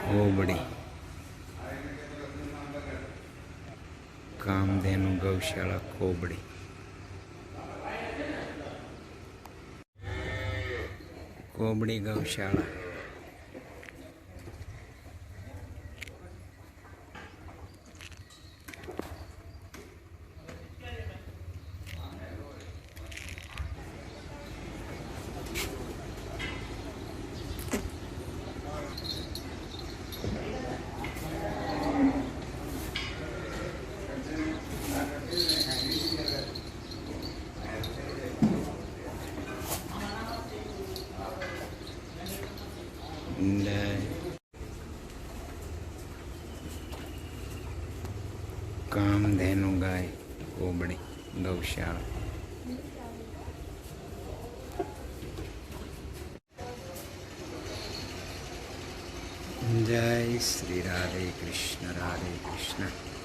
कोबड़ी कामधेनु गौशाला कोबड़ी कोबड़ी गौशाला कामधेनु गाय कोबड़ी गौशाला। जय श्री राधे कृष्ण राधे कृष्ण।